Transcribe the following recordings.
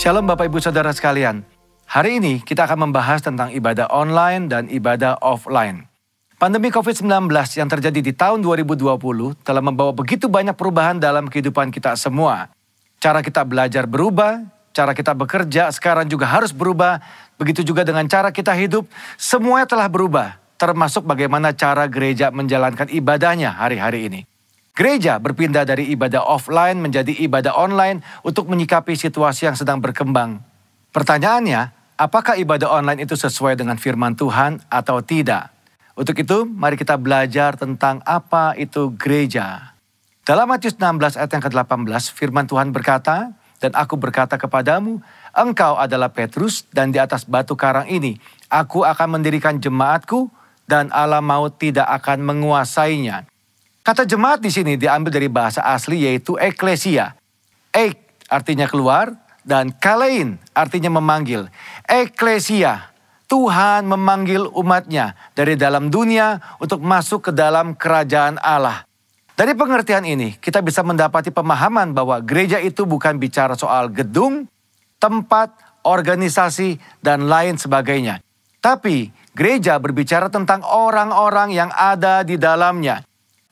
Shalom Bapak Ibu Saudara sekalian. Hari ini kita akan membahas tentang ibadah online dan ibadah offline. Pandemi COVID-19 yang terjadi di tahun 2020 telah membawa begitu banyak perubahan dalam kehidupan kita semua. Cara kita belajar berubah, cara kita bekerja sekarang juga harus berubah. Begitu juga dengan cara kita hidup, semuanya telah berubah. Termasuk bagaimana cara gereja menjalankan ibadahnya hari-hari ini. Gereja berpindah dari ibadah offline menjadi ibadah online untuk menyikapi situasi yang sedang berkembang. Pertanyaannya, apakah ibadah online itu sesuai dengan firman Tuhan atau tidak? Untuk itu, mari kita belajar tentang apa itu gereja. Dalam Matius 16 ayat yang ke-18, firman Tuhan berkata, "Dan aku berkata kepadamu, engkau adalah Petrus, dan di atas batu karang ini, aku akan mendirikan jemaatku, dan alam maut tidak akan menguasainya." Kata jemaat di sini diambil dari bahasa asli yaitu eklesia. Ek artinya keluar dan kalein artinya memanggil. Eklesia, Tuhan memanggil umatnya dari dalam dunia untuk masuk ke dalam kerajaan Allah. Dari pengertian ini kita bisa mendapati pemahaman bahwa gereja itu bukan bicara soal gedung, tempat, organisasi, dan lain sebagainya. Tapi gereja berbicara tentang orang-orang yang ada di dalamnya.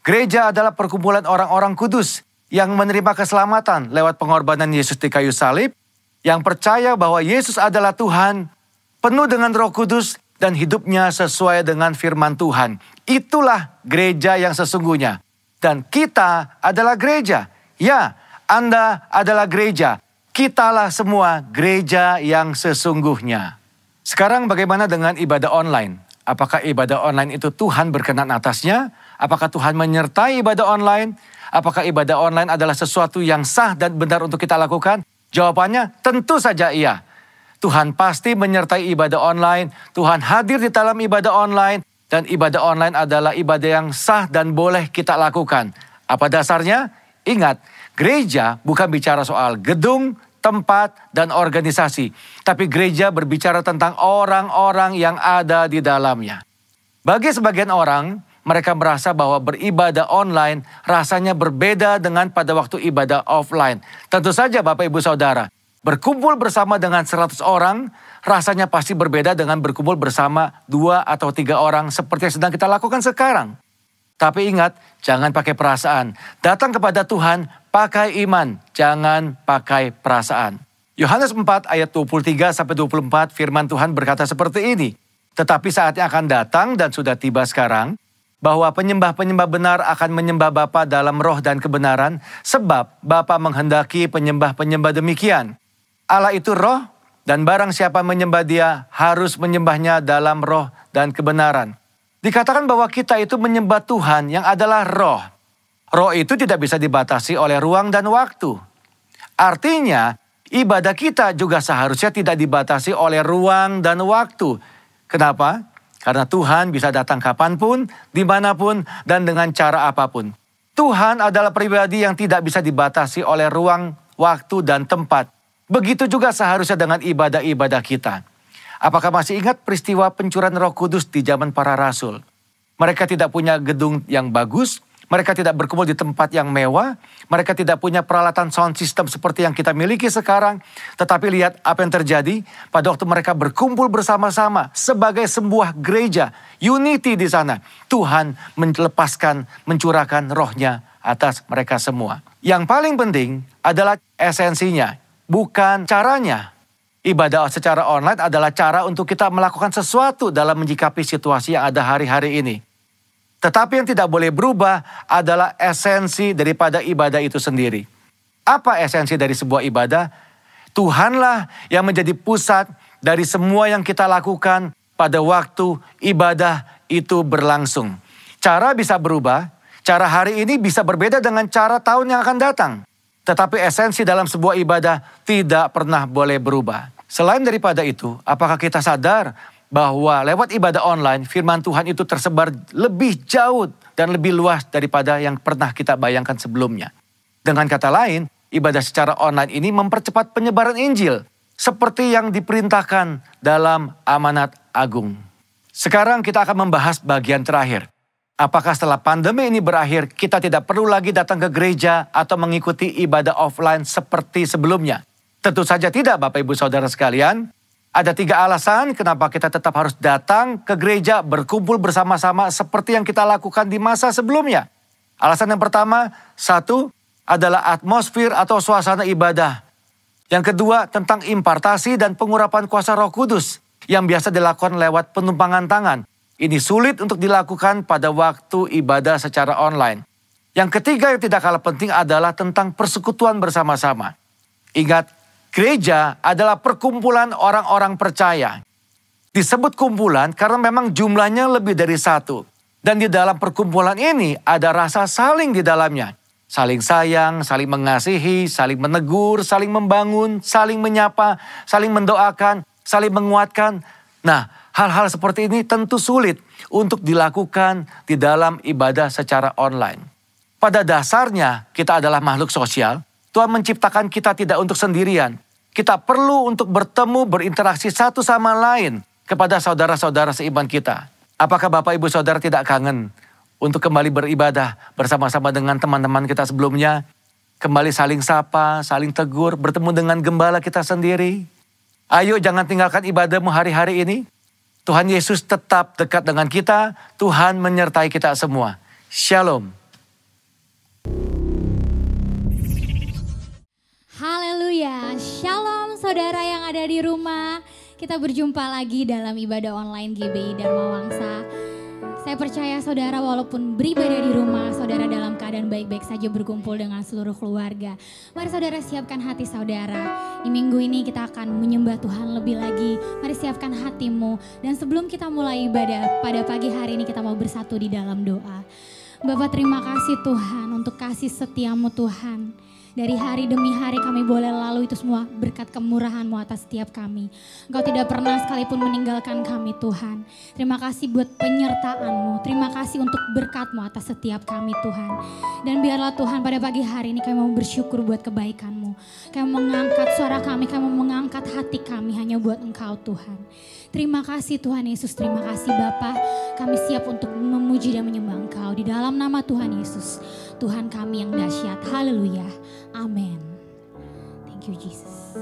Gereja adalah perkumpulan orang-orang kudus yang menerima keselamatan lewat pengorbanan Yesus di kayu salib, yang percaya bahwa Yesus adalah Tuhan, penuh dengan Roh Kudus dan hidupnya sesuai dengan firman Tuhan. Itulah gereja yang sesungguhnya. Dan kita adalah gereja. Ya, Anda adalah gereja. Kitalah semua gereja yang sesungguhnya. Sekarang bagaimana dengan ibadah online? Apakah ibadah online itu Tuhan berkenan atasnya? Apakah Tuhan menyertai ibadah online? Apakah ibadah online adalah sesuatu yang sah dan benar untuk kita lakukan? Jawabannya tentu saja iya. Tuhan pasti menyertai ibadah online. Tuhan hadir di dalam ibadah online. Dan ibadah online adalah ibadah yang sah dan boleh kita lakukan. Apa dasarnya? Ingat, gereja bukan bicara soal gedung, tempat, dan organisasi. Tapi gereja berbicara tentang orang-orang yang ada di dalamnya. Bagi sebagian orang, mereka merasa bahwa beribadah online rasanya berbeda dengan pada waktu ibadah offline. Tentu saja Bapak Ibu Saudara, berkumpul bersama dengan 100 orang rasanya pasti berbeda dengan berkumpul bersama 2 atau 3 orang seperti yang sedang kita lakukan sekarang. Tapi ingat, jangan pakai perasaan. Datang kepada Tuhan, pakai iman, jangan pakai perasaan. Yohanes 4 ayat 23-24 firman Tuhan berkata seperti ini. Tetapi saatnya akan datang dan sudah tiba sekarang, bahwa penyembah-penyembah benar akan menyembah Bapa dalam roh dan kebenaran, sebab Bapa menghendaki penyembah-penyembah demikian. Allah itu roh, dan barang siapa menyembah Dia harus menyembahnya dalam roh dan kebenaran. Dikatakan bahwa kita itu menyembah Tuhan yang adalah roh. Roh itu tidak bisa dibatasi oleh ruang dan waktu. Artinya, ibadah kita juga seharusnya tidak dibatasi oleh ruang dan waktu. Kenapa? Karena Tuhan bisa datang kapanpun, dimanapun, dan dengan cara apapun. Tuhan adalah pribadi yang tidak bisa dibatasi oleh ruang, waktu, dan tempat. Begitu juga seharusnya dengan ibadah-ibadah kita. Apakah masih ingat peristiwa pencurahan Roh Kudus di zaman para rasul? Mereka tidak punya gedung yang bagus, mereka tidak berkumpul di tempat yang mewah, mereka tidak punya peralatan sound system seperti yang kita miliki sekarang. Tetapi lihat apa yang terjadi pada waktu mereka berkumpul bersama-sama sebagai sebuah gereja, unity di sana. Tuhan mencurahkan rohnya atas mereka semua. Yang paling penting adalah esensinya, bukan caranya. Ibadah secara online adalah cara untuk kita melakukan sesuatu dalam menyikapi situasi yang ada hari-hari ini. Tetapi yang tidak boleh berubah adalah esensi daripada ibadah itu sendiri. Apa esensi dari sebuah ibadah? Tuhanlah yang menjadi pusat dari semua yang kita lakukan pada waktu ibadah itu berlangsung. Cara bisa berubah, cara hari ini bisa berbeda dengan cara tahun yang akan datang. Tetapi esensi dalam sebuah ibadah tidak pernah boleh berubah. Selain daripada itu, apakah kita sadar bahwa lewat ibadah online, firman Tuhan itu tersebar lebih jauh dan lebih luas daripada yang pernah kita bayangkan sebelumnya. Dengan kata lain, ibadah secara online ini mempercepat penyebaran Injil, seperti yang diperintahkan dalam amanat agung. Sekarang kita akan membahas bagian terakhir. Apakah setelah pandemi ini berakhir, kita tidak perlu lagi datang ke gereja atau mengikuti ibadah offline seperti sebelumnya? Tentu saja tidak, Bapak Ibu Saudara sekalian. Ada 3 alasan kenapa kita tetap harus datang ke gereja, berkumpul bersama-sama seperti yang kita lakukan di masa sebelumnya. Alasan yang pertama, 1, adalah atmosfer atau suasana ibadah. Yang kedua, tentang impartasi dan pengurapan kuasa Roh Kudus yang biasa dilakukan lewat penumpangan tangan. Ini sulit untuk dilakukan pada waktu ibadah secara online. Yang ketiga yang tidak kalah penting adalah tentang persekutuan bersama-sama. Ingat, gereja adalah perkumpulan orang-orang percaya. Disebut kumpulan karena memang jumlahnya lebih dari 1. Dan di dalam perkumpulan ini ada rasa saling di dalamnya. Saling sayang, saling mengasihi, saling menegur, saling membangun, saling menyapa, saling mendoakan, saling menguatkan. Nah, hal-hal seperti ini tentu sulit untuk dilakukan di dalam ibadah secara online. Pada dasarnya kita adalah makhluk sosial. Tuhan menciptakan kita tidak untuk sendirian. Kita perlu untuk bertemu, berinteraksi satu sama lain kepada saudara-saudara seiman kita. Apakah Bapak Ibu Saudara tidak kangen untuk kembali beribadah bersama-sama dengan teman-teman kita sebelumnya? Kembali saling sapa, saling tegur, bertemu dengan gembala kita sendiri. Ayo jangan tinggalkan ibadahmu hari-hari ini. Tuhan Yesus tetap dekat dengan kita. Tuhan menyertai kita semua. Shalom. Haleluya, shalom saudara yang ada di rumah. Kita berjumpa lagi dalam ibadah online GBI Dharma Wangsa. Saya percaya saudara walaupun beribadah di rumah, saudara dalam keadaan baik-baik saja berkumpul dengan seluruh keluarga. Mari saudara siapkan hati saudara. Di minggu ini kita akan menyembah Tuhan lebih lagi. Mari siapkan hatimu. Dan sebelum kita mulai ibadah pada pagi hari ini kita mau bersatu di dalam doa. Bapa, terima kasih Tuhan untuk kasih setiamu Tuhan. Dari hari demi hari kami boleh lalu itu semua berkat kemurahan-Mu atas setiap kami. Engkau tidak pernah sekalipun meninggalkan kami Tuhan. Terima kasih buat penyertaan-Mu. Terima kasih untuk berkat-Mu atas setiap kami Tuhan. Dan biarlah Tuhan pada pagi hari ini kami mau bersyukur buat kebaikan-Mu. Kami mengangkat suara kami mau mengangkat hati kami hanya buat Engkau Tuhan. Terima kasih Tuhan Yesus, terima kasih Bapa. Kami siap untuk memuji dan menyembah Engkau di dalam nama Tuhan Yesus. Tuhan kami yang dahsyat. Haleluya. Amin. Thank you Jesus.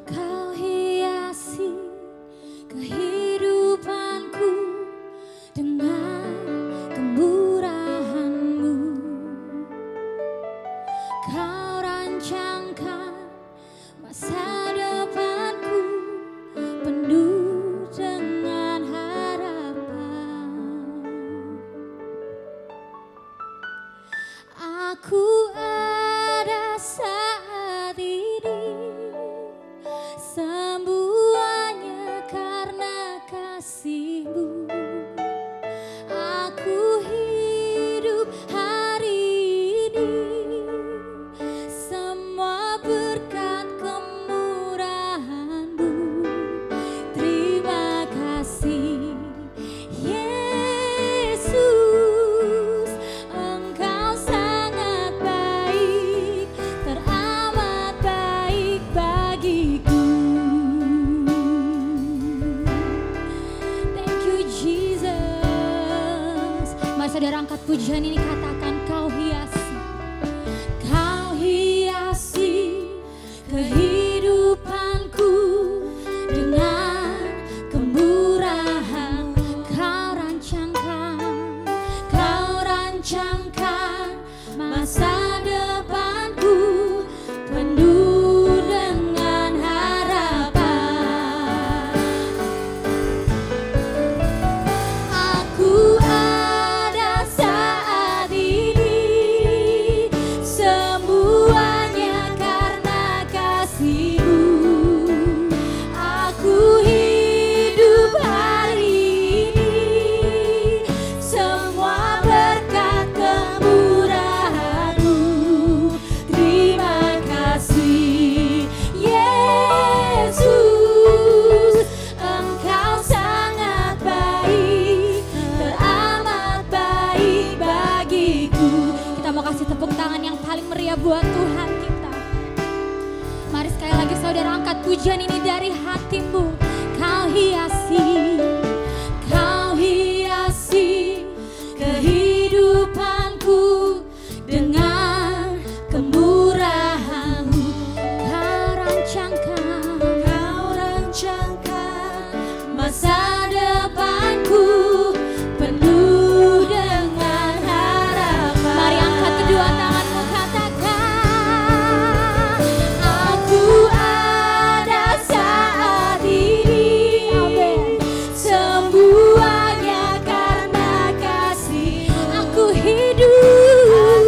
Kau hiasi kehidupanku dengan kemurahan-Mu. Kau rancangkan masa depanku penuh dengan harapan. Aku ada saat ini semuanya karena kasih-Mu. Aku hidup hari ini semua berkat kemurahan-Mu. Terima kasih Yesus, Engkau sangat baik, teramat baik bagiku. Thank you Jesus. Mari saudara angkat pujian ini, katakan kau hiasi kehidupanku dengan kemurahan. Kau rancangkan masa depanku penuh dengan harapan. Aku ada saat ini saudara angkat pujian ini dari hatimu. Kau hiasi kehidupanku dengan kemurahan-Mu. Kau rancangkan masa depanku penuh dengan harapan. Mari angkat kedua tanganmu, katakan, aku ada saat ini. Amin. Semuanya karena kasih. Aku hidup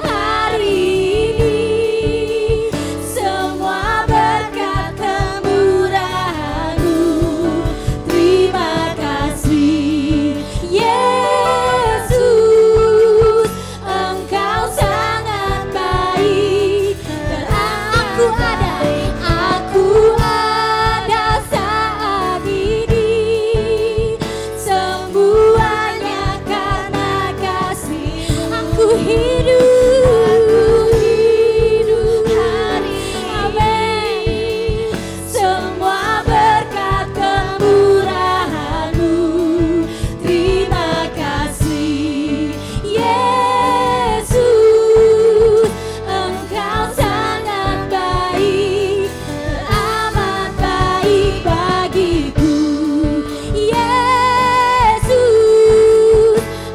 hari ini. Semua berkat kemurahan-Mu. Terima kasih Yesus, Engkau sangat baik. Dan aku ada saat ini. Semuanya karena kasih. Aku hidup hari ini. Semua berkat kemurahan-Mu. Terima kasih Yesus, Engkau sangat baik, teramat baik bagiku. Yesus,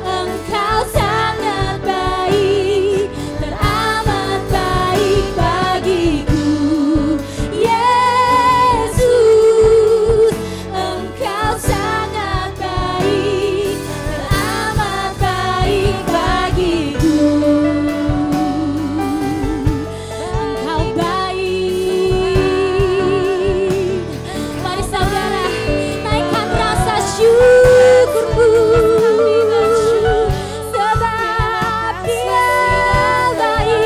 Engkau sangat baik, teramat baik bagiku. Yesus, Engkau sangat baik, teramat baik bagiku. Engkau baik. Mari saudara, naikkan rasa syukurmu, sebab Dia baik.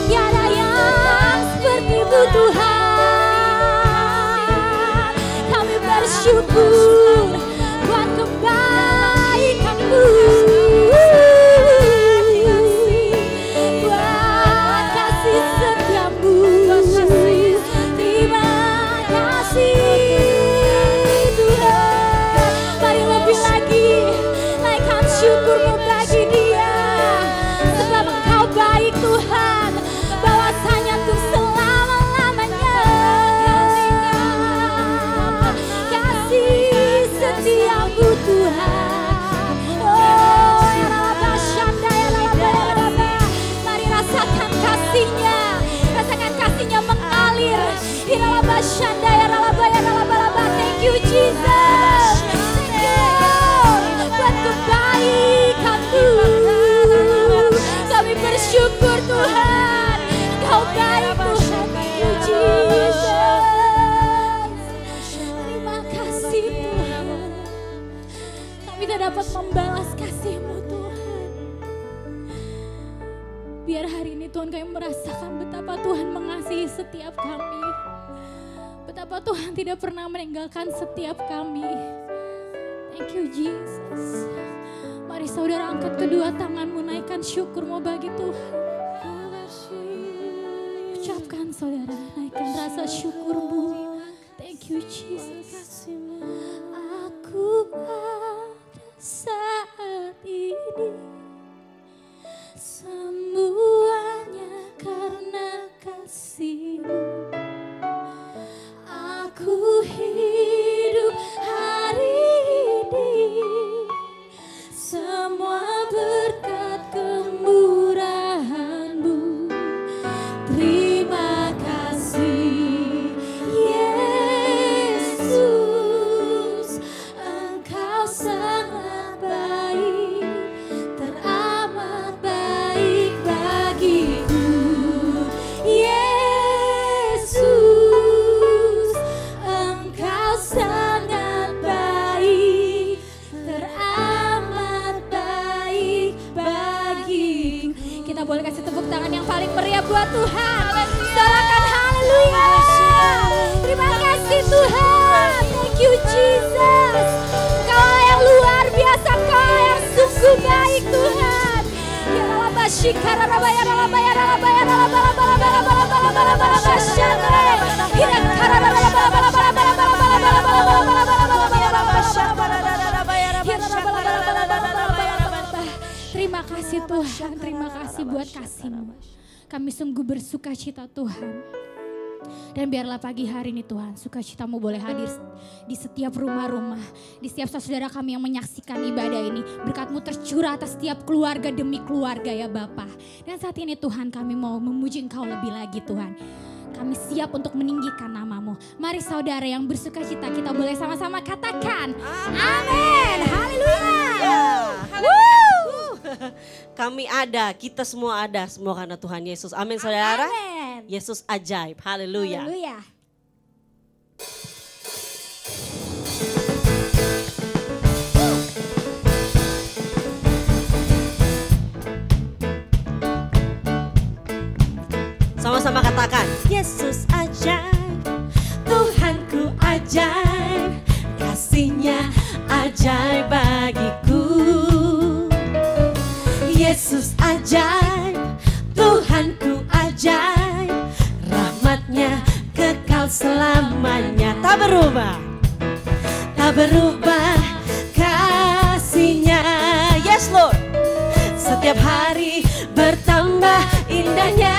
Tiada yang seperti-Mu Tuhan. Kami bersyukur buat kebaikan-Mu, buat kasih setia-Mu. Terima kasih Tuhan. Mari lebih lagi naikkan syukurmu bagi Dia, sebab Engkau baik Tuhan, bahwasanya untuk selama-lamanya. Kasih setia-Mu Tuhan. Oh, ya Rabba, Shanda, ya Rabba, ya Rabba. Mari rasakan kasih-Nya, rasakan kasih-Nya mengalir. Ya Rabba, Shanda, ya Rabba, ya Rabba, Rabba. Thank you Jesus. Thank you buat kebaikan-Mu. Kami bersyukur Tuhan, Engkau baik Tuhan. Thank you Jesus. Terima kasih Tuhan. Kami tak dapat membalas kasih-Mu Tuhan. Biar hari ini Tuhan kami merasakan betapa Tuhan mengasihi setiap kami. Betapa Tuhan tidak pernah meninggalkan setiap kami. Thank you Jesus. Mari saudara angkat kedua tanganmu, naikkan syukurmu bagi Tuhan. Ucapkan saudara, naikkan rasa syukurmu. Thank you Jesus. Aku ada saat ini. Semuanya karena kasih-Mu. Aku hidup hari ini. Semua berkat kemurahan-Mu. Terima kasih Yesus, Engkau sangat baik, teramat baik bagiku. Yesus, Engkau sangat baik, teramat baik bagiku. Kita boleh kasih tepuk tangan yang paling meriah buat Tuhan. Sorakan haleluya. Terima kasih Tuhan. Thank you Jesus. Engkau yang luar biasa, Engkau yang sungguh baik Tuhan. Ya Allah, Terima kasih Tuhan, terima kasih buat kasih-Mu. Kami sungguh bersuka cita Tuhan. Dan biarlah pagi hari ini Tuhan, sukacita-Mu boleh hadir di setiap rumah-rumah, di setiap saudara kami yang menyaksikan ibadah ini. Berkat-Mu tercurah atas setiap keluarga demi keluarga ya Bapa. Dan saat ini Tuhan kami mau memuji Engkau lebih lagi Tuhan. Kami siap untuk meninggikan nama-Mu. Mari saudara yang bersuka cita kita boleh sama-sama katakan amin. Haleluya. Kami ada, kita semua ada, semua karena Tuhan Yesus. Amin saudara. Amin. Yesus ajaib, haleluya. Haleluya. Sama-sama katakan, Yesus ajaib, Tuhanku ajaib, kasih-Nya ajaib bagiku. Yesus ajaib, Tuhanku ajaib, rahmat-Nya kekal selamanya. Tak berubah, tak berubah kasih-Nya. Yes Lord, setiap hari bertambah indahnya,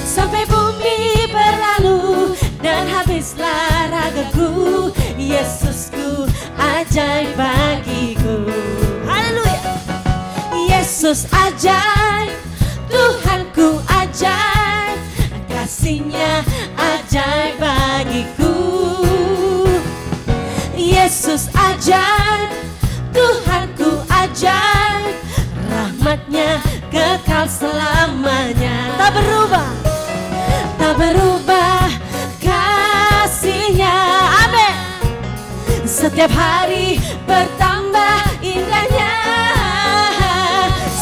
sampai bumi berlalu dan habislah ragaku. Yesusku ajaib bagiku. Haleluya. Yesus ajaib, Tuhanku ajaib, kasih-Nya ajaib bagiku. Yesus ajaib, Tuhanku ajaib, rahmat-Nya kekal selamanya. Tak berubah, tak berubah kasih-Nya. Amin. Setiap hari bertambah indahnya,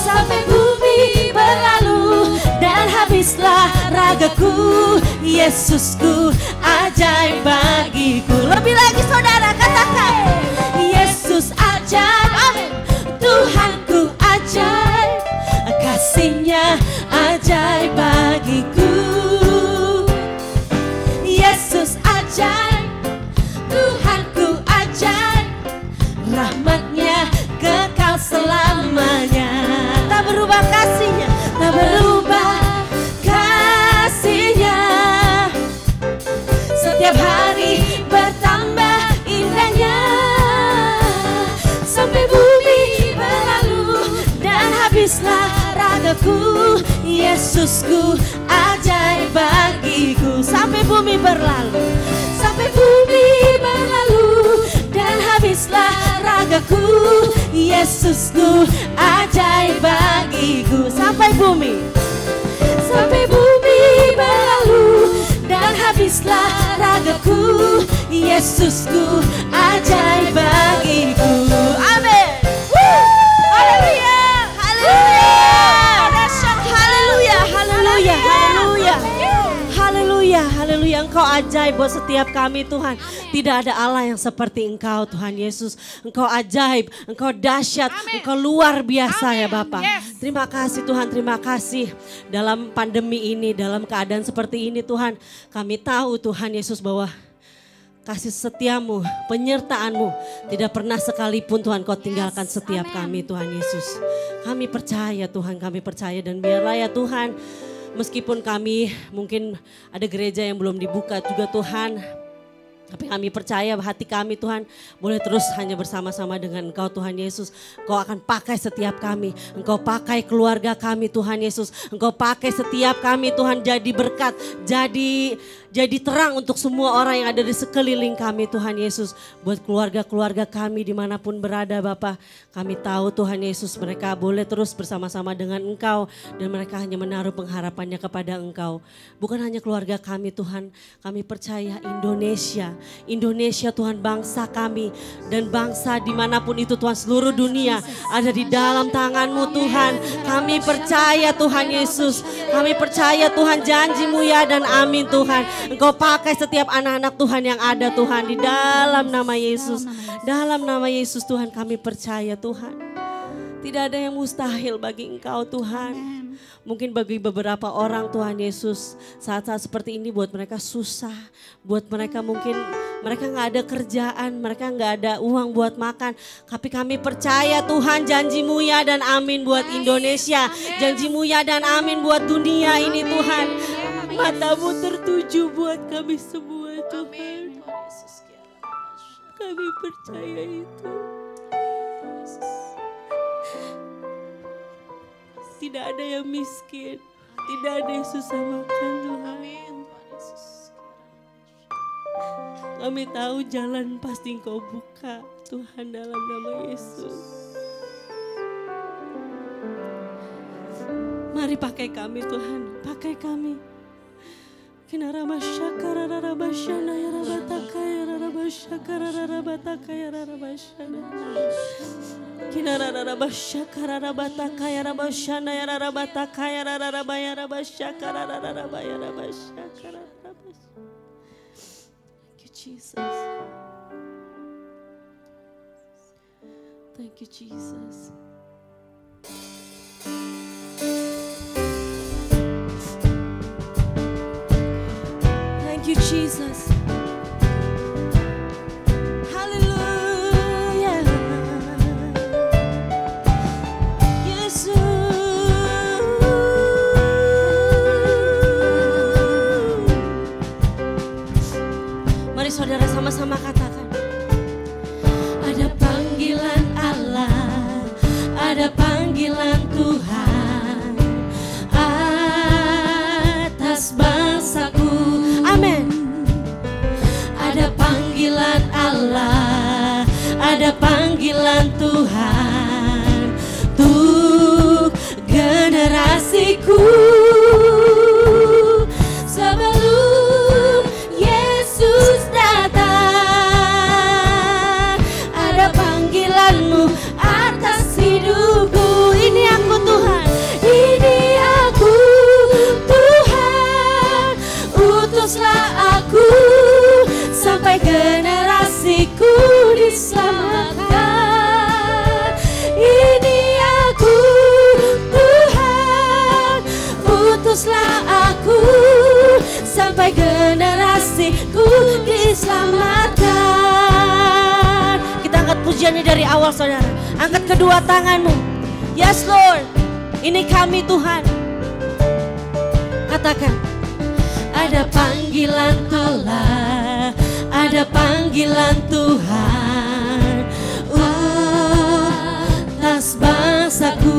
sampai bumi berlalu dan habislah ragaku. Yesusku ajaib bagiku. Lebih lagi saudara katakan, Yesus ajaib. Amin. Tuhanku ajaib, kasih-Nya ajaib bagiku. Yesus ajaib, Tuhanku ajaib, rahmat-Nya kekal selamanya. Tak berubah kasih-Nya, tak berubah kasih-Nya. Setiap hari bertambah indahnya, sampai bumi berlalu dan habislah ragaku. Yesusku ajaib bagiku. Sampai bumi berlalu, sampai bumi berlalu dan habislah ragaku. Yesusku ajaib bagiku. Sampai bumi, sampai bumi berlalu dan habislah ragaku. Yesusku ajaib bagiku. Amin. Haleluya. Haleluya. Haleluya. Haleluya. Haleluya. Haleluya. Engkau ajaib buat setiap kami Tuhan. Tidak ada Allah yang seperti Engkau Tuhan Yesus. Engkau ajaib, Engkau dahsyat, Engkau luar biasa ya Bapak. Terima kasih Tuhan, terima kasih. Dalam pandemi ini, dalam keadaan seperti ini Tuhan, kami tahu Tuhan Yesus bahwa kasih setiamu, penyertaanmu tidak pernah sekalipun Tuhan Kau tinggalkan setiap kami Tuhan Yesus. Kami percaya Tuhan, kami percaya, dan biarlah ya Tuhan, meskipun kami mungkin ada gereja yang belum dibuka juga Tuhan, tapi kami percaya hati kami Tuhan boleh terus hanya bersama-sama dengan Engkau Tuhan Yesus. Engkau akan pakai setiap kami. Engkau pakai keluarga kami Tuhan Yesus. Engkau pakai setiap kami Tuhan jadi berkat. Jadi terang untuk semua orang yang ada di sekeliling kami Tuhan Yesus. Buat keluarga-keluarga kami dimanapun berada Bapa. Kami tahu Tuhan Yesus mereka boleh terus bersama-sama dengan Engkau. Dan mereka hanya menaruh pengharapannya kepada Engkau. Bukan hanya keluarga kami Tuhan. Kami percaya Indonesia. Indonesia Tuhan, bangsa kami dan bangsa dimanapun itu Tuhan, seluruh dunia ada di dalam tangan-Mu Tuhan. Kami percaya Tuhan Yesus, kami percaya Tuhan janji-Mu ya dan amin Tuhan. Engkau pakai setiap anak-anak Tuhan yang ada Tuhan di dalam nama Yesus. Dalam nama Yesus Tuhan kami percaya Tuhan. Tidak ada yang mustahil bagi Engkau Tuhan. Mungkin bagi beberapa orang Tuhan Yesus, saat-saat seperti ini buat mereka susah. Buat mereka mungkin mereka gak ada kerjaan, mereka gak ada uang buat makan. Tapi kami percaya Tuhan, janji-Mu ya dan amin buat Indonesia. Janji-Mu ya dan amin buat dunia ini Tuhan. Mata-Mu tertuju buat kami semua Tuhan. Kami percaya itu. Tidak ada yang miskin, tidak ada yang susah makan Tuhan. Kami tahu jalan pasti Engkau buka Tuhan dalam nama Yesus. Mari pakai kami Tuhan, pakai kami. Thank you, Jesus. Thank you, Jesus. Hallelujah. Yesus. Mari saudara sama-sama katakan. Ada panggilan Allah, ada panggilan Tuhan atas bangsaku. Amin. Ada panggilan Allah, ada panggilan Tuhan untuk generasiku. Sebelum Yesus datang, ada panggilan-Mu atas hidupku. Ini aku Tuhan, ini aku Tuhan, utuslah aku sampai generasiku diselamatkan. Ini aku Tuhan, utuslah aku sampai generasiku diselamatkan. Kita angkat pujiannya dari awal saudara. Angkat kedua tanganmu. Yes Lord, ini kami Tuhan. Katakan. Ada panggilan Allah, ada panggilan Tuhan atas bangsaku.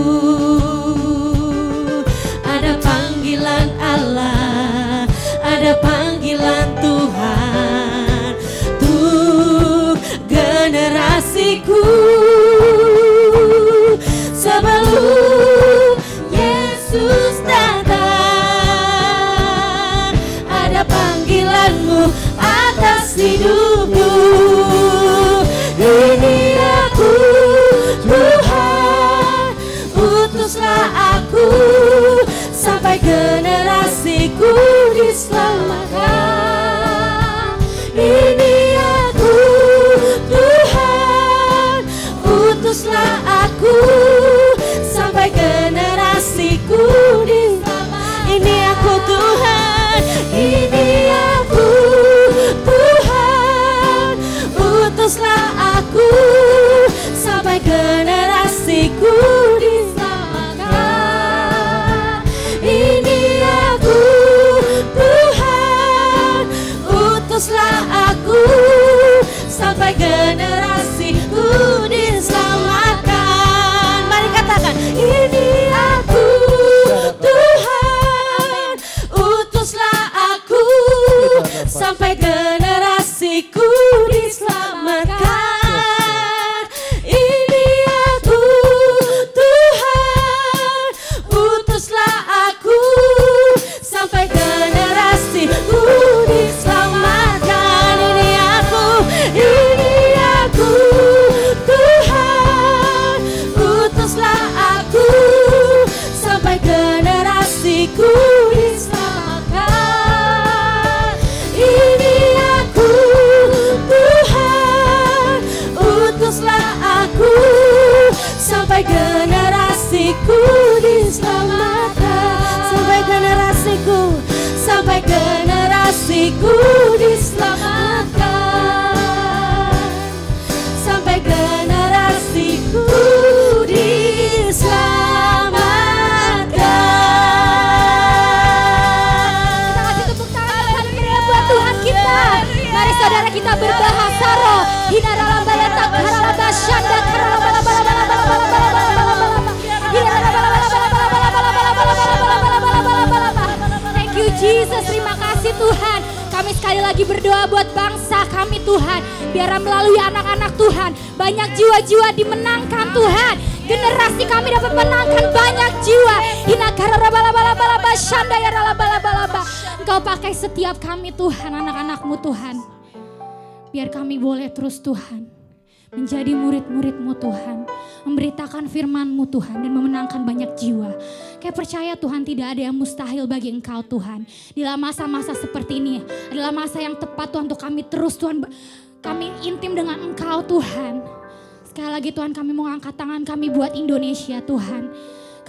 Ada panggilan Allah, ada panggilan Tuhan untuk generasiku. Sebelum Yesus datang, ada panggilan-Mu atas hidupku. Ini aku Tuhan, utuslah aku sampai generasiku diselamatkan. Ini aku Tuhan, utuslah aku sampai generasiku diselamatkan. Ini aku Tuhan, ini aku Tuhan, utuslah aku sampai generasiku diselamatkan. Ini aku Tuhan, utuslah aku sampai generasiku diselamatkan. Mari katakan, ini aku Tuhan, utuslah aku sampai generasiku diselamatkan. Ini aku Tuhan, utuslah aku sampai generasiku diselamatkan. Ini aku Tuhan, utuslah aku sampai generasiku diselamatkan. Ini aku Tuhan, utuslah aku sampai generasiku Jesus. Terima kasih Tuhan. Kami sekali lagi berdoa buat bangsa kami Tuhan. Biar melalui anak-anak Tuhan banyak jiwa-jiwa dimenangkan Tuhan. Generasi kami dapat menangkan banyak jiwa. Engkau pakai setiap kami Tuhan, anak-anak-Mu Tuhan. Biar kami boleh terus Tuhan menjadi murid-murid-Mu Tuhan. Memberitakan firman-Mu Tuhan dan memenangkan banyak jiwa. Kayak percaya Tuhan tidak ada yang mustahil bagi Engkau Tuhan. Di dalam masa-masa seperti ini adalah masa yang tepat Tuhan untuk kami terus Tuhan. Kami intim dengan Engkau Tuhan. Sekali lagi Tuhan kami mau angkat tangan kami buat Indonesia Tuhan.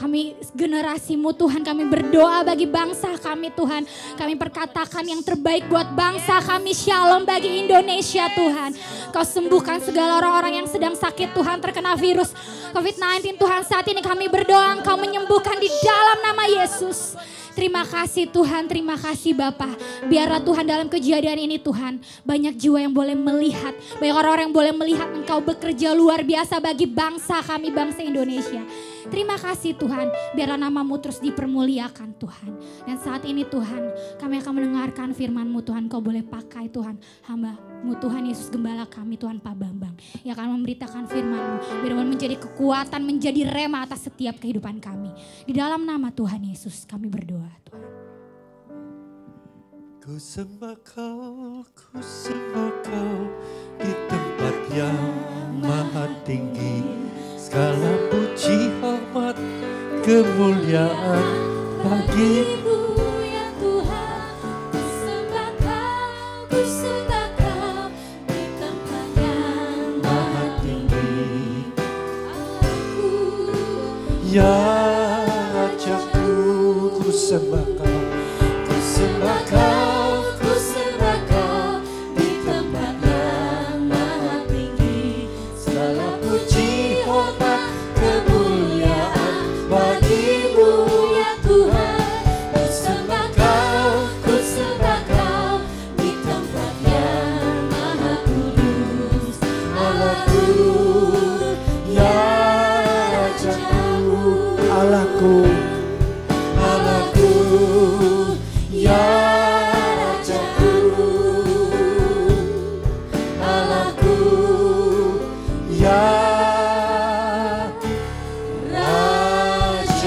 Kami generasi-Mu Tuhan, kami berdoa bagi bangsa kami Tuhan. Kami perkatakan yang terbaik buat bangsa kami, shalom bagi Indonesia Tuhan. Kau sembuhkan segala orang-orang yang sedang sakit Tuhan, terkena virus COVID-19 Tuhan. Saat ini kami berdoa Engkau menyembuhkan di dalam nama Yesus. Terima kasih Tuhan, terima kasih Bapa. Biarlah Tuhan dalam kejadian ini Tuhan, banyak jiwa yang boleh melihat, banyak orang-orang yang boleh melihat Engkau bekerja luar biasa bagi bangsa kami, bangsa Indonesia. Terima kasih Tuhan, biarlah nama-Mu terus dipermuliakan Tuhan. Dan saat ini Tuhan, kami akan mendengarkan firman-Mu Tuhan. Kau boleh pakai Tuhan, hamba-Mu Tuhan Yesus Gembala kami Tuhan Pak Bambang. Yang akan memberitakan firman-Mu, biar menjadi kekuatan, menjadi rema atas setiap kehidupan kami. Di dalam nama Tuhan Yesus kami berdoa Tuhan. Ku sembah Kau di tempat yang maha tinggi. Segala puji, hormat, kemuliaan bagi-Mu ya Tuhan. Ku sembah Kau di tempat yang maha tinggi. Ya Rajaku, ku sembah Kau, ku sembah Kau, ku sembah Kau di tempat yang maha tinggi. Segala puji, hormat, kemuliaan bagi-Mu ya Tuhan. Ku sembah Kau, ku sembah Kau di tempat yang maha kudus. Allahku, ya Rajaku, Allahku, Allahku, ya Rajaku, Allahku, ya Rajaku.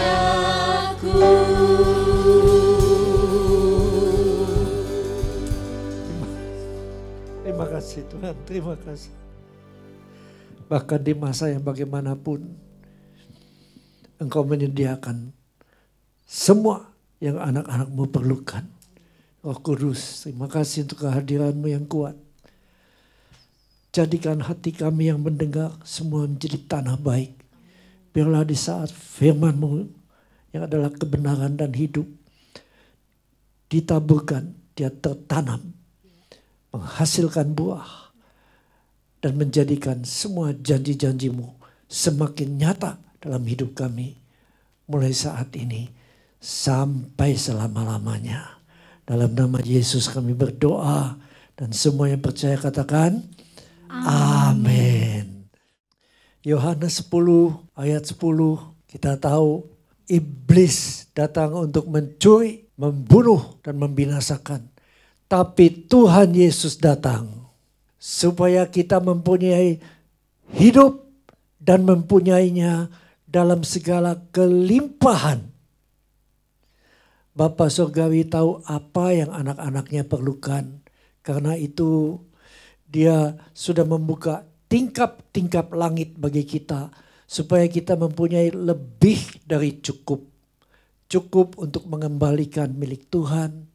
Terima kasih Tuhan, terima kasih. Bahkan di masa yang bagaimanapun, Engkau menyediakan semua yang anak-anak-Mu perlukan. Roh Kudus, terima kasih untuk kehadiran-Mu yang kuat. Jadikan hati kami yang mendengar semua menjadi tanah baik. Biarlah di saat firman-Mu yang adalah kebenaran dan hidup ditaburkan, dia tertanam, menghasilkan buah, dan menjadikan semua janji-janji-Mu semakin nyata dalam hidup kami. Mulai saat ini sampai selama-lamanya. Dalam nama Yesus kami berdoa. Dan semua yang percaya katakan amin. Yohanes 10 ayat 10 kita tahu iblis datang untuk mencuri, membunuh dan membinasakan. Tapi Tuhan Yesus datang supaya kita mempunyai hidup dan mempunyainya dalam segala kelimpahan. Bapa Surgawi tahu apa yang anak-anaknya perlukan. Karena itu dia sudah membuka tingkap-tingkap langit bagi kita. Supaya kita mempunyai lebih dari cukup. Cukup untuk mengembalikan milik Tuhan.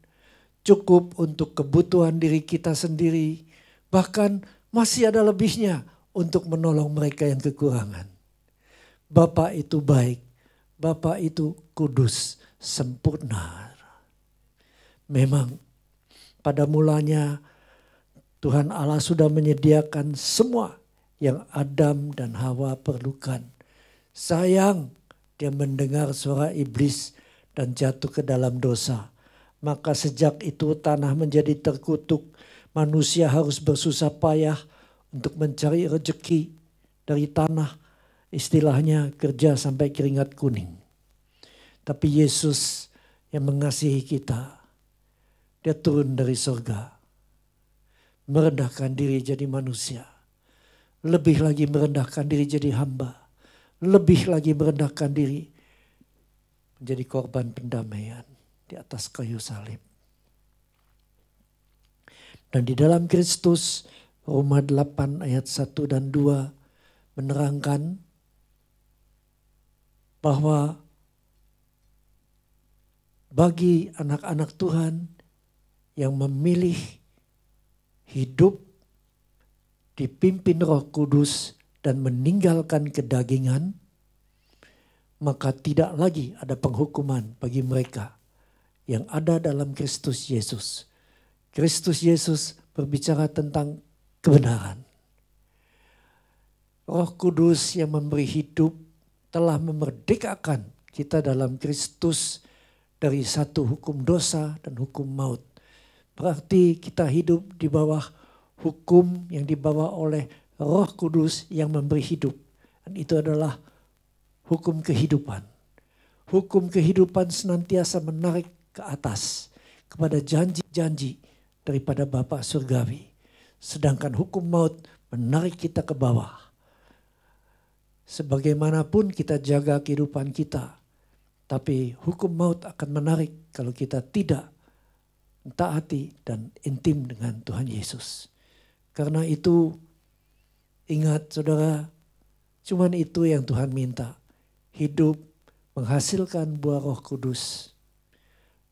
Cukup untuk kebutuhan diri kita sendiri. Bahkan masih ada lebihnya untuk menolong mereka yang kekurangan. Bapa itu baik. Bapa itu kudus, sempurna. Memang pada mulanya Tuhan Allah sudah menyediakan semua yang Adam dan Hawa perlukan. Sayang dia mendengar suara iblis dan jatuh ke dalam dosa. Maka sejak itu tanah menjadi terkutuk. Manusia harus bersusah payah untuk mencari rezeki dari tanah. Istilahnya kerja sampai keringat kuning. Tapi Yesus yang mengasihi kita Dia turun dari surga. Merendahkan diri jadi manusia. Lebih lagi merendahkan diri jadi hamba. Lebih lagi merendahkan diri menjadi korban pendamaian di atas kayu salib. Dan di dalam Kristus, Roma 8 ayat 1 dan 2 menerangkan bahwa bagi anak-anak Tuhan yang memilih hidup dipimpin Roh Kudus dan meninggalkan kedagingan, maka tidak lagi ada penghukuman bagi mereka yang ada dalam Kristus Yesus. Kristus Yesus berbicara tentang kebenaran. Roh Kudus yang memberi hidup telah memerdekakan kita dalam Kristus dari satu hukum dosa dan hukum maut. Berarti kita hidup di bawah hukum yang dibawa oleh Roh Kudus yang memberi hidup. Dan itu adalah hukum kehidupan. Hukum kehidupan senantiasa menarik ke atas kepada janji-janji daripada Bapa Surgawi. Sedangkan hukum maut menarik kita ke bawah. Sebagaimanapun kita jaga kehidupan kita, tapi hukum maut akan menarik kalau kita tidak taati dan intim dengan Tuhan Yesus. Karena itu ingat saudara, cuman itu yang Tuhan minta. Hidup menghasilkan buah Roh Kudus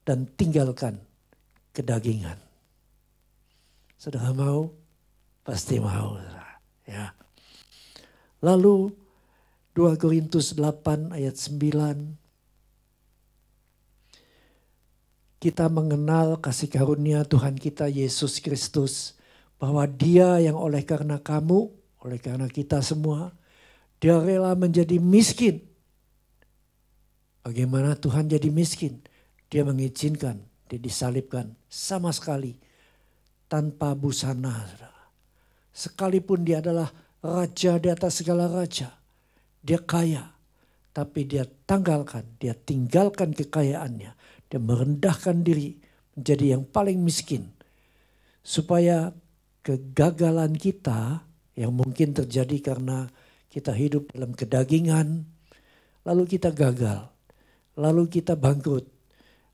dan tinggalkan kedagingan. Saudara mau? Pasti mau. Ya. Lalu 2 Korintus 8 ayat 9. Kita mengenal kasih karunia Tuhan kita Yesus Kristus. Bahwa dia yang oleh karena kamu, oleh karena kita semua, dia rela menjadi miskin. Bagaimana Tuhan jadi miskin? Dia mengizinkan, dia disalibkan sama sekali tanpa busana. Sekalipun dia adalah raja di atas segala raja. Dia kaya, tapi dia tinggalkan kekayaannya. Dia merendahkan diri menjadi yang paling miskin. Supaya kegagalan kita yang mungkin terjadi karena kita hidup dalam kedagingan, lalu kita gagal, lalu kita bangkrut,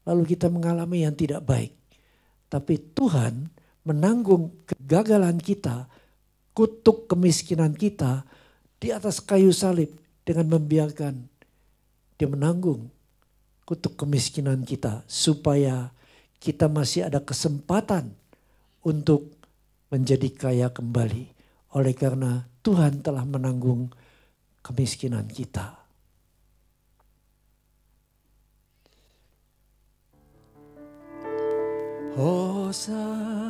lalu kita mengalami yang tidak baik. Tapi Tuhan menanggung kegagalan kita, kutuk kemiskinan kita di atas kayu salib dengan membiarkan dia menanggung kutuk kemiskinan kita supaya kita masih ada kesempatan untuk menjadi kaya kembali. Oleh karena Tuhan telah menanggung kemiskinan kita. Hosana,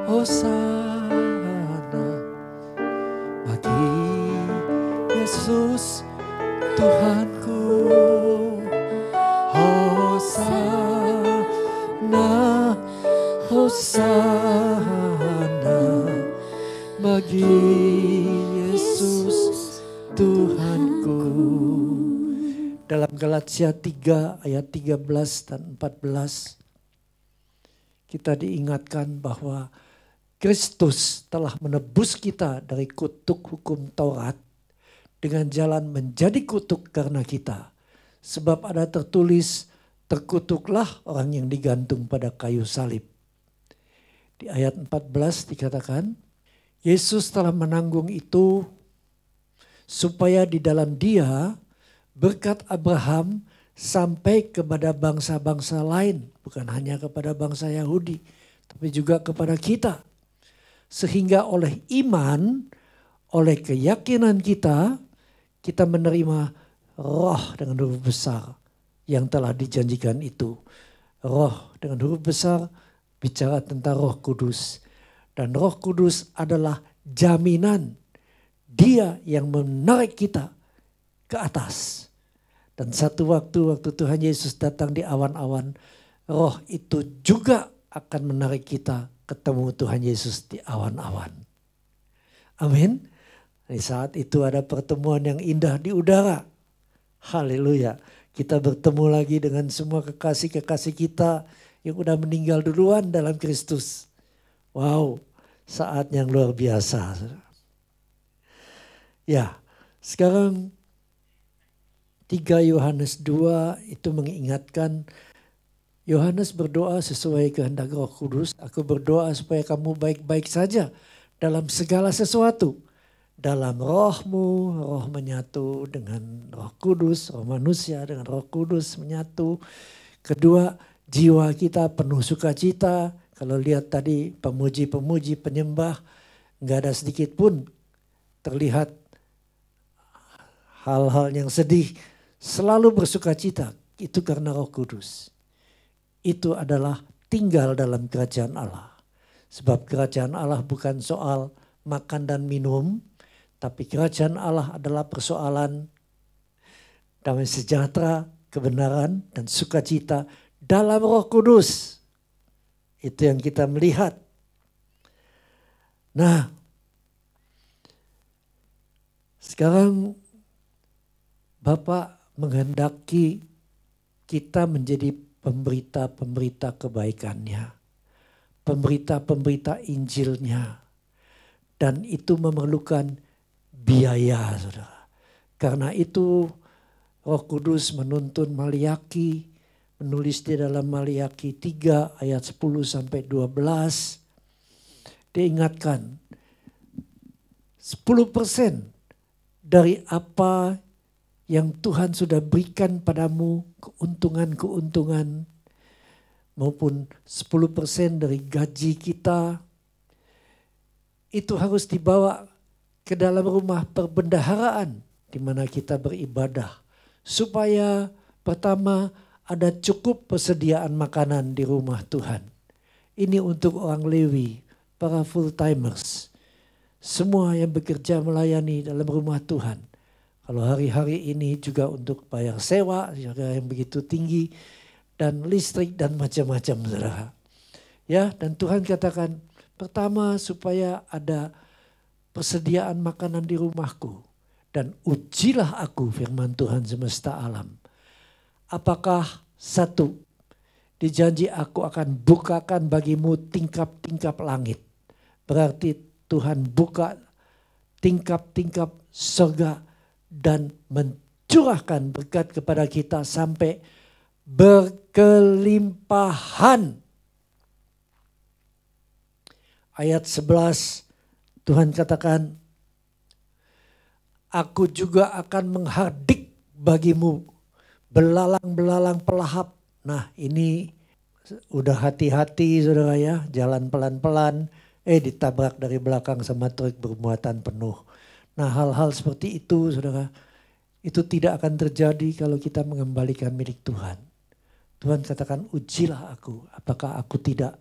Hosana, bagi Yesus Tuhanku. Hosana, Hosana, bagi Yesus Tuhanku. Dalam Galatia 3 ayat 13 dan 14 kita diingatkan bahwa Kristus telah menebus kita dari kutuk hukum Taurat dengan jalan menjadi kutuk karena kita. Sebab ada tertulis, terkutuklah orang yang digantung pada kayu salib. Di ayat 14 dikatakan, Yesus telah menanggung itu supaya di dalam Dia berkat Abraham sampai kepada bangsa-bangsa lain. Bukan hanya kepada bangsa Yahudi, tapi juga kepada kita. Sehingga oleh iman, oleh keyakinan kita, kita menerima roh dengan huruf besar yang telah dijanjikan itu. Roh dengan huruf besar bicara tentang Roh Kudus. Dan Roh Kudus adalah jaminan Dia yang menarik kita ke atas. Dan satu waktu Tuhan Yesus datang di awan-awan, roh itu juga akan menarik kita ketemu Tuhan Yesus di awan-awan. Amin. Di saat itu ada pertemuan yang indah di udara. Haleluya. Kita bertemu lagi dengan semua kekasih-kekasih kita yang udah meninggal duluan dalam Kristus. Wow, saat yang luar biasa. Ya, sekarang 3 Yohanes 2 itu mengingatkan Yohanes berdoa sesuai kehendak Roh Kudus. Aku berdoa supaya kamu baik-baik saja dalam segala sesuatu. Dalam rohmu, roh menyatu dengan Roh Kudus, roh manusia dengan Roh Kudus menyatu. Kedua, jiwa kita penuh sukacita. Kalau lihat tadi pemuji-pemuji, penyembah, nggak ada sedikit pun terlihat hal-hal yang sedih. Selalu bersukacita, itu karena Roh Kudus. Itu adalah tinggal dalam kerajaan Allah. Sebab kerajaan Allah bukan soal makan dan minum, tapi kerajaan Allah adalah persoalan damai sejahtera, kebenaran dan sukacita dalam Roh Kudus. Itu yang kita melihat. Nah, sekarang Bapak menghendaki kita menjadi pemberita-pemberita kebaikannya, pemberita-pemberita Injilnya. Dan itu memerlukan biaya, saudara. Karena itu Roh Kudus menuntun Maliaki, menulis di dalam Maliaki 3 ayat 10 sampai 12. Diingatkan 10% dari apa yang Tuhan sudah berikan padamu, keuntungan-keuntungan, maupun 10% dari gaji kita, itu harus dibawa ke dalam rumah perbendaharaan di mana kita beribadah. Supaya pertama ada cukup persediaan makanan di rumah Tuhan. Ini untuk orang Lewi, para full timers. Semua yang bekerja melayani dalam rumah Tuhan. Kalau hari-hari ini juga untuk bayar sewa yang begitu tinggi dan listrik dan macam-macam, saudara. Ya, dan Tuhan katakan pertama supaya ada persediaan makanan di rumahku dan ujilah aku, firman Tuhan semesta alam. Apakah satu, dijanji aku akan bukakan bagimu tingkap-tingkap langit. Berarti Tuhan buka tingkap-tingkap surga dan mencurahkan berkat kepada kita sampai berkelimpahan. Ayat 11 Tuhan katakan, aku juga akan menghardik bagimu belalang-belalang pelahap. Nah, ini udah hati-hati saudara ya, jalan pelan-pelan, ditabrak dari belakang sama truk bermuatan penuh. Nah, hal-hal seperti itu saudara, itu tidak akan terjadi kalau kita mengembalikan milik Tuhan. Tuhan katakan, ujilah aku, apakah aku tidak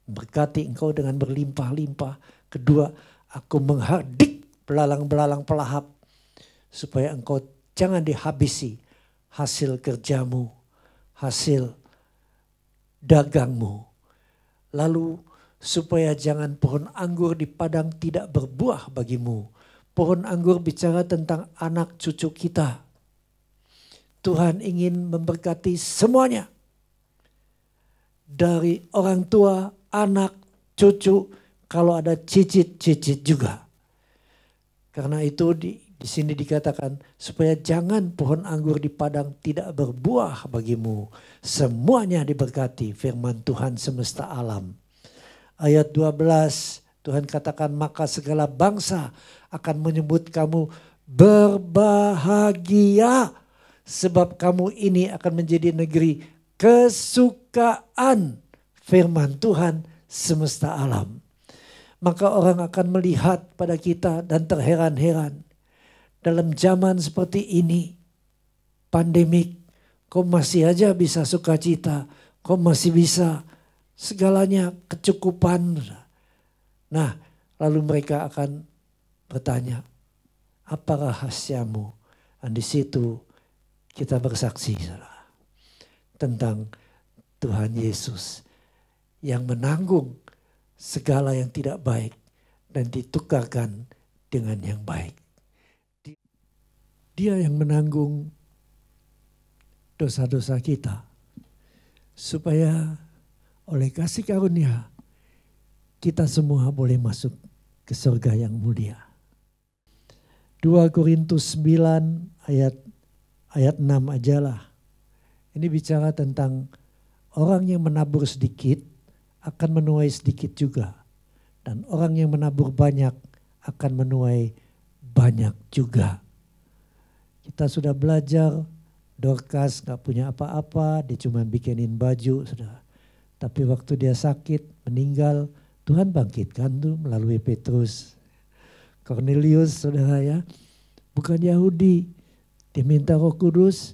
berkati engkau dengan berlimpah-limpah. Kedua, aku menghardik belalang-belalang pelahap supaya engkau jangan dihabisi hasil kerjamu, hasil dagangmu. Lalu supaya jangan pohon anggur di padang tidak berbuah bagimu. Pohon anggur bicara tentang anak cucu kita. Tuhan ingin memberkati semuanya. Dari orang tua, anak, cucu, kalau ada cicit-cicit juga. Karena itu di sini dikatakan supaya jangan pohon anggur di padang tidak berbuah bagimu. Semuanya diberkati, firman Tuhan semesta alam. Ayat 12 Tuhan katakan, maka segala bangsa akan menyebut kamu berbahagia. Sebab kamu ini akan menjadi negeri kesukaan, firman Tuhan semesta alam. Maka orang akan melihat pada kita dan terheran-heran. Dalam zaman seperti ini, pandemik, kau masih aja bisa sukacita, kau masih bisa segalanya kecukupan. Nah, lalu mereka akan bertanya, apa rahasiamu? Dan di situ kita bersaksi tentang Tuhan Yesus yang menanggung segala yang tidak baik dan ditukarkan dengan yang baik. Dia yang menanggung dosa-dosa kita. Supaya oleh kasih karunia kita semua boleh masuk ke surga yang mulia. 2 Korintus 9 ayat 6 ajalah. Ini bicara tentang orang yang menabur sedikit akan menuai sedikit juga. Dan orang yang menabur banyak akan menuai banyak juga. Kita sudah belajar, Dorcas gak punya apa-apa, dia cuma bikinin baju, saudara. Tapi waktu dia sakit, meninggal, Tuhan bangkitkan tuh melalui Petrus. Cornelius, saudara ya, bukan Yahudi, dia minta Roh Kudus,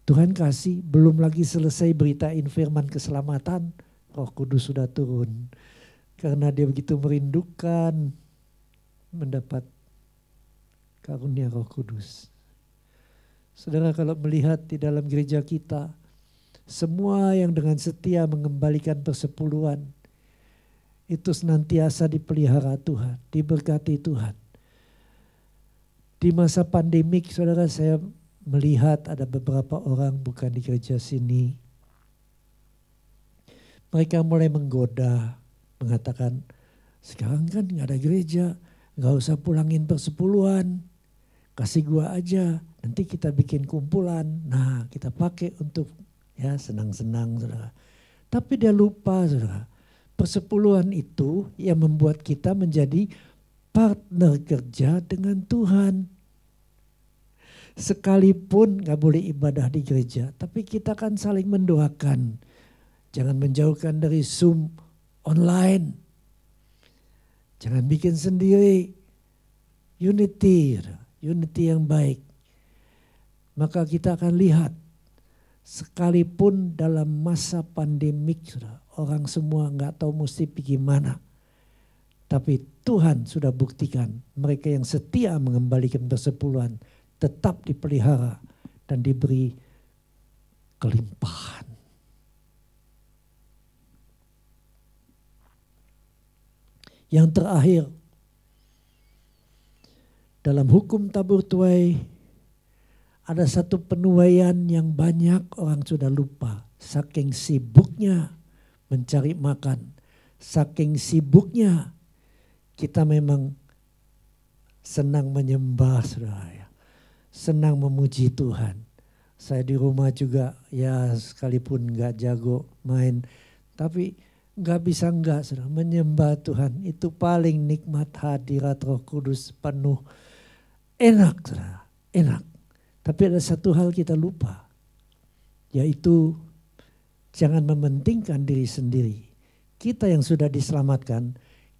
Tuhan kasih, belum lagi selesai beritain firman keselamatan, Roh Kudus sudah turun. Karena dia begitu merindukan mendapat karunia Roh Kudus. Saudara, kalau melihat di dalam gereja kita, semua yang dengan setia mengembalikan persepuluhan, itu senantiasa dipelihara Tuhan, diberkati Tuhan. Di masa pandemik, saudara, saya melihat ada beberapa orang bukan di gereja sini. Mereka mulai menggoda, mengatakan, sekarang kan gak ada gereja, gak usah pulangin persepuluhan, kasih gua aja, nanti kita bikin kumpulan. Nah, kita pakai untuk ya senang-senang, saudara. Tapi dia lupa, saudara, persepuluhan itu yang membuat kita menjadi partner kerja dengan Tuhan. Sekalipun gak boleh ibadah di gereja, tapi kita kan saling mendoakan. Jangan menjauhkan dari Zoom online. Jangan bikin sendiri. Unity yang baik. Maka kita akan lihat, sekalipun dalam masa pandemik, orang semua gak tahu mesti pergi mana. Tapi Tuhan sudah buktikan mereka yang setia mengembalikan persepuluhan tetap dipelihara dan diberi kelimpahan. Yang terakhir, dalam hukum tabur tuai ada satu penuaian yang banyak orang sudah lupa. Saking sibuknya mencari makan, saking sibuknya kita memang senang menyembah, saudara ya. Senang memuji Tuhan. Saya di rumah juga ya sekalipun gak jago main, tapi gak bisa enggak, saudara, menyembah Tuhan. Itu paling nikmat hadirat Roh Kudus penuh. Enak, saudara, enak. Tapi ada satu hal kita lupa, yaitu jangan mementingkan diri sendiri. Kita yang sudah diselamatkan,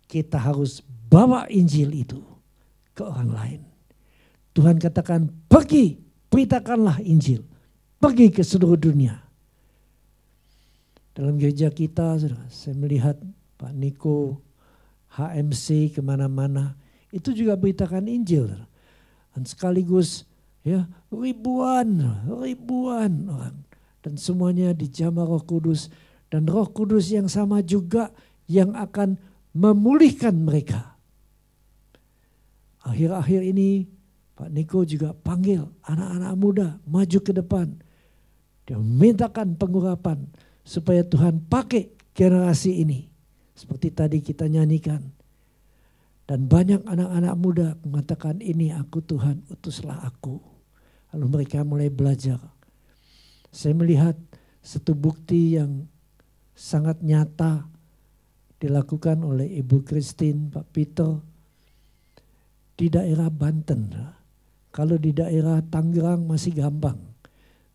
kita harus bawa Injil itu ke orang lain. Tuhan katakan, pergi, beritakanlah Injil. Pergi ke seluruh dunia. Dalam gereja kita, saudara, saya melihat Pak Niko, HMC kemana-mana, itu juga beritakan Injil. Dan sekaligus ya ribuan orang. Dan semuanya dijamah Roh Kudus. Dan Roh Kudus yang sama juga yang akan memulihkan mereka. Akhir-akhir ini Pak Niko juga panggil anak-anak muda maju ke depan. Dia memintakan pengurapan supaya Tuhan pakai generasi ini. Seperti tadi kita nyanyikan. Dan banyak anak-anak muda mengatakan, ini aku Tuhan, utuslah aku. Lalu mereka mulai belajar. Saya melihat satu bukti yang sangat nyata dilakukan oleh Ibu Christine, Pak Peter di daerah Banten. Kalau di daerah Tangerang masih gampang.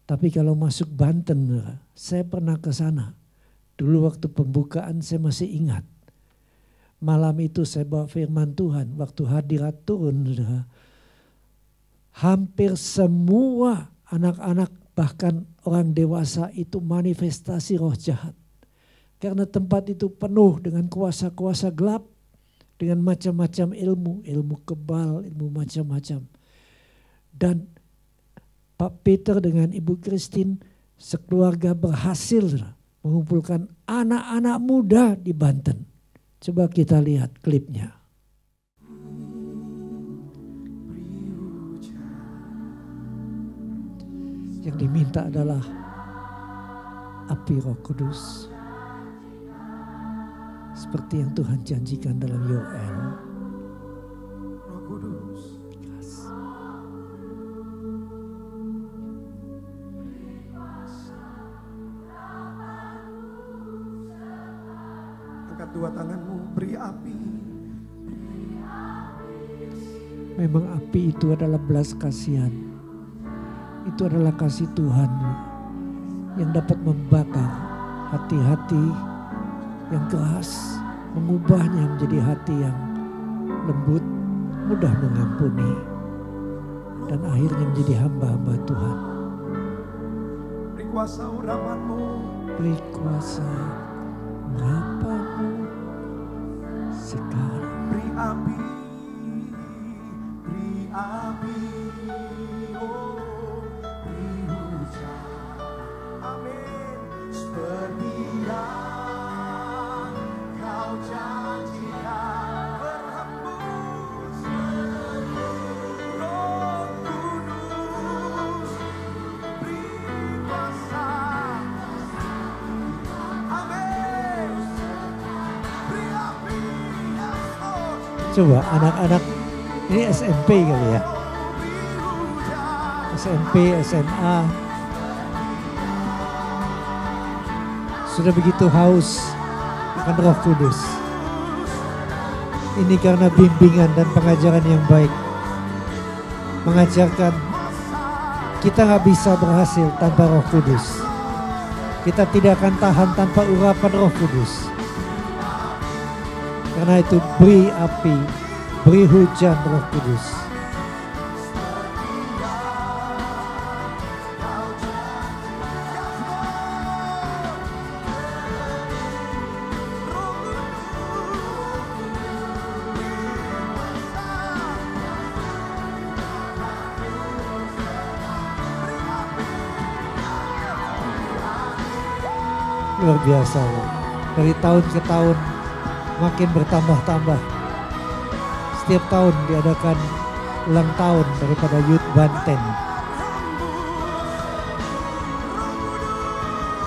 Tapi kalau masuk Banten, saya pernah ke sana. Dulu waktu pembukaan saya masih ingat. Malam itu saya bawa firman Tuhan, waktu hadirat turun, hampir semua anak-anak bahkan orang dewasa itu manifestasi roh jahat. Karena tempat itu penuh dengan kuasa-kuasa gelap, dengan macam-macam ilmu kebal, ilmu macam-macam. Dan Pak Peter dengan Ibu Christine sekeluarga berhasil mengumpulkan anak-anak muda di Banten. Coba kita lihat klipnya. Yang diminta adalah api Roh Kudus. Seperti yang Tuhan janjikan dalam Yoel. Roh Kudus. Angkat dua tanganmu, beri api. Memang api itu adalah belas kasihan. Itu adalah kasih Tuhan yang dapat membakar hati-hati yang keras, mengubahnya menjadi hati yang lembut, mudah mengampuni, dan akhirnya menjadi hamba-hamba Tuhan. Beri kuasa urapanmu. Beri kuasa urapanmu sekarang. Beri api, beri api, oh, beri hujan, amin. Seperti yang kau janjikan, berhembus Roh Kudus, beri kuasa, amin. Beri api, yes Lord. Coba anak-anak, ini SMP kali ya. SMP, SMA. Sudah begitu haus akan Roh Kudus. Ini karena bimbingan dan pengajaran yang baik. Mengajarkan kita nggak bisa berhasil tanpa Roh Kudus. Kita tidak akan tahan tanpa urapan Roh Kudus. Karena itu beri api, beri hujan Roh Kudus. Luar biasa loh. Dari tahun ke tahun makin bertambah-tambah. Setiap tahun diadakan ulang tahun daripada Youth Banten.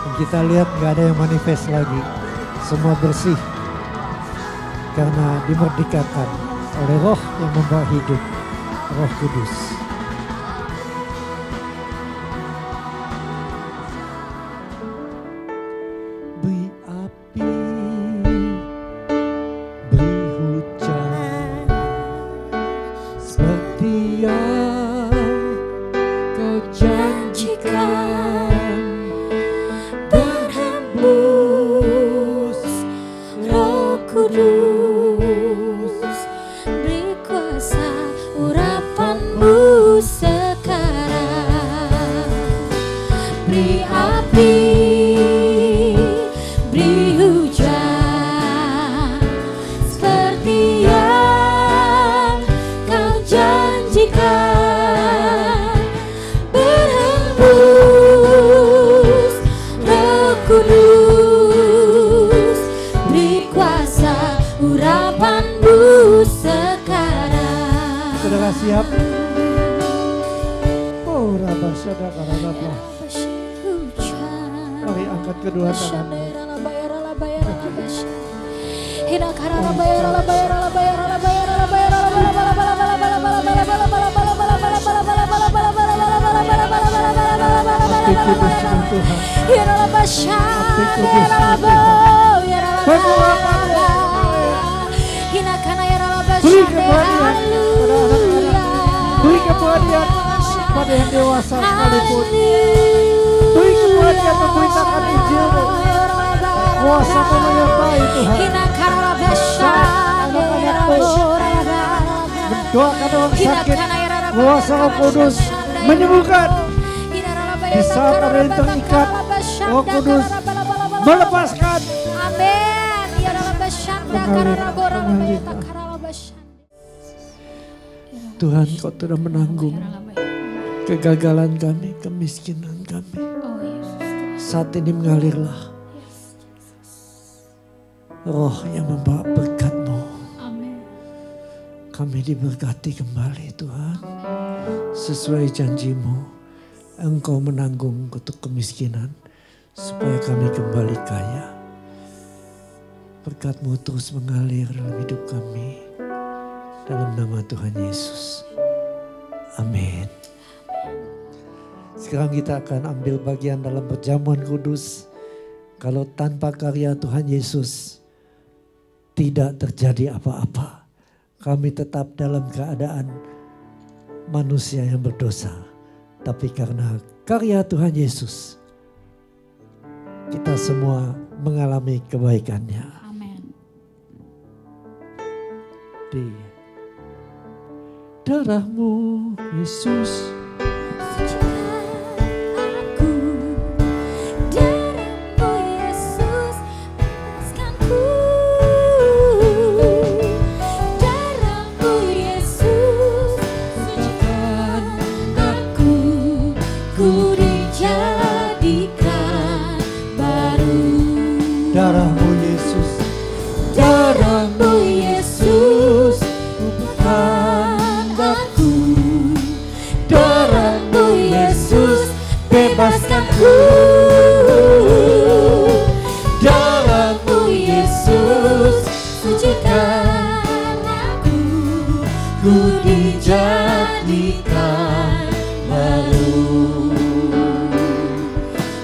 Dan kita lihat nggak ada yang manifest lagi. Semua bersih. Karena dimerdekakan oleh Roh yang membawa hidup. Roh Kudus. Siap. Oh, Rabba Sadaka Rabba. Mari angkat kedua tangan. Beri kemuliaan pada yang dewasa sekalipun. Beri kemuliaan memberitakan Injil-Mu. Kuasa-Mu menyertai Tuhan. Anak-anak-Mu mendoakan orang sakit. Kuasa Roh Kudus menyembuhkan. Di saat ada yang terikat, Roh Kudus melepaskan. Mengalir. Tuhan, Kau telah menanggung kegagalan kami, kemiskinan kami. Saat ini mengalirlah Roh yang membawa berkat-Mu. Kami diberkati kembali Tuhan. Sesuai janji-Mu Engkau menanggung untuk kemiskinan supaya kami kembali kaya. Berkat-Mu terus mengalir dalam hidup kami. Dalam nama Tuhan Yesus. Amin. Sekarang kita akan ambil bagian dalam perjamuan kudus. Kalau tanpa karya Tuhan Yesus tidak terjadi apa-apa. Kami tetap dalam keadaan manusia yang berdosa. Tapi karena karya Tuhan Yesus, kita semua mengalami kebaikannya. Amin. Di darah-Mu Yesus, Aku, darah-Mu Yesus, bebaskanku. Darah-Mu Yesus, sucikan aku, ku dijadikan baru. darah-Mu Yesus, Darah-Mu Yesus, bukan aku. Darah-Mu Yesus, bebaskanku. Darah-Mu Yesus, sucikan aku, ku dijadikan baru.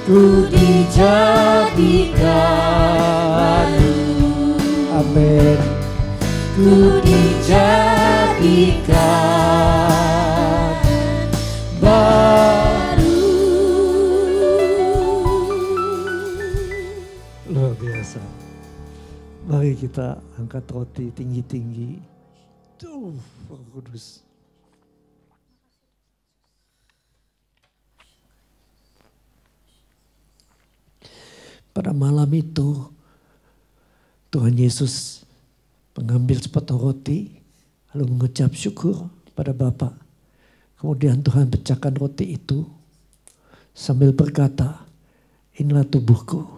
Ku dijadikan baru. amin. Ku dijadikan baru. Luar biasa. Mari kita angkat roti tinggi-tinggi. Tuh, Roh Kudus. Pada malam itu, Tuhan Yesus mengambil sepotong roti, lalu mengucap syukur pada Bapa. Kemudian Tuhan pecahkan roti itu sambil berkata, inilah tubuhku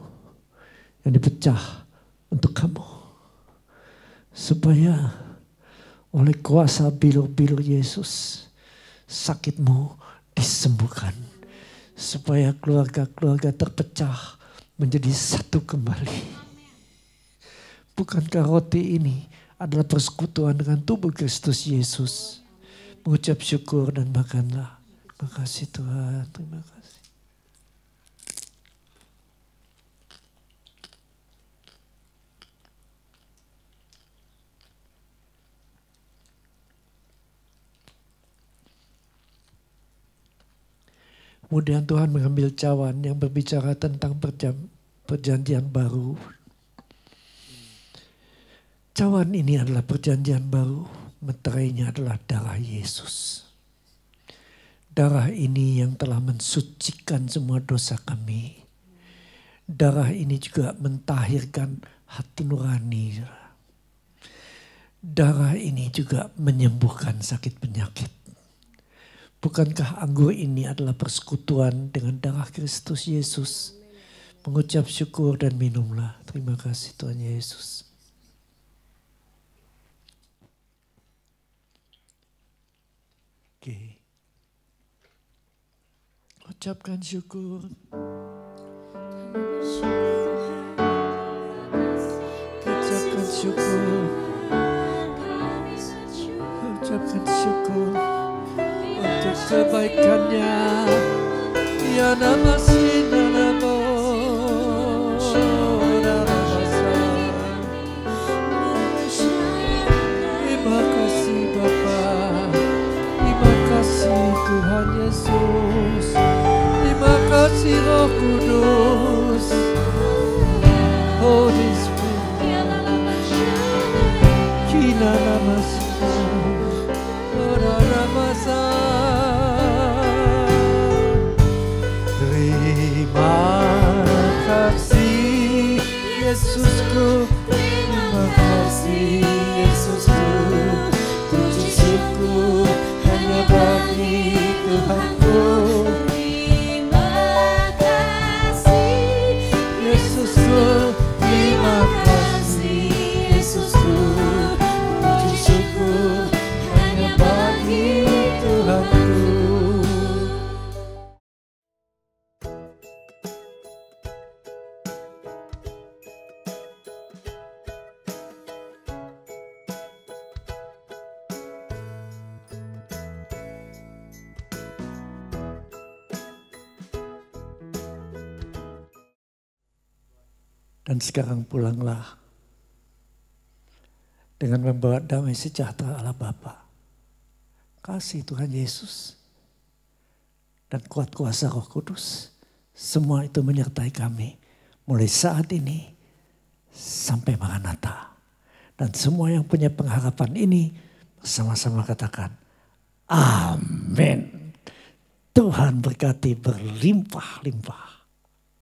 yang dipecah untuk kamu. Supaya oleh kuasa bilur-bilur Yesus, sakitmu disembuhkan. Supaya keluarga-keluarga terpecah menjadi satu kembali. Bukankah roti ini adalah persekutuan dengan tubuh Kristus Yesus? Mengucap syukur dan makanlah. Terima kasih Tuhan, terima kasih. Kemudian Tuhan mengambil cawan yang berbicara tentang perjanjian baru. Cawan ini adalah perjanjian baru, meterainya adalah darah Yesus. Darah ini yang telah mensucikan semua dosa kami. Darah ini juga mentahirkan hati nurani. Darah ini juga menyembuhkan sakit penyakit. Bukankah anggur ini adalah persekutuan dengan darah Kristus Yesus? Mengucap syukur dan minumlah. Terima kasih Tuhan Yesus. Oke. Ucapkan syukur. Ucapkan syukur. Ucapkan syukur untuk kebaikannya. Ya namasi namo. Terima kasih Bapa. Terima kasih Tuhan Yesus. Terima kasih Roh Kudus. Holy Spirit. Kina namasi. Terima kasih Yesusku, terima kasih Yesusku, puji syukur hanya bagi Tuhanku. Terima kasih Yesusku, terima kasih Yesusku, puji syukur hanya bagi Tuhanku. Dan sekarang pulanglah dengan membawa damai sejahtera Allah Bapa, kasih Tuhan Yesus, dan kuat kuasa Roh Kudus. Semua itu menyertai kami mulai saat ini sampai Maranatha. Dan semua yang punya pengharapan ini bersama-sama katakan amin. Tuhan berkati berlimpah-limpah.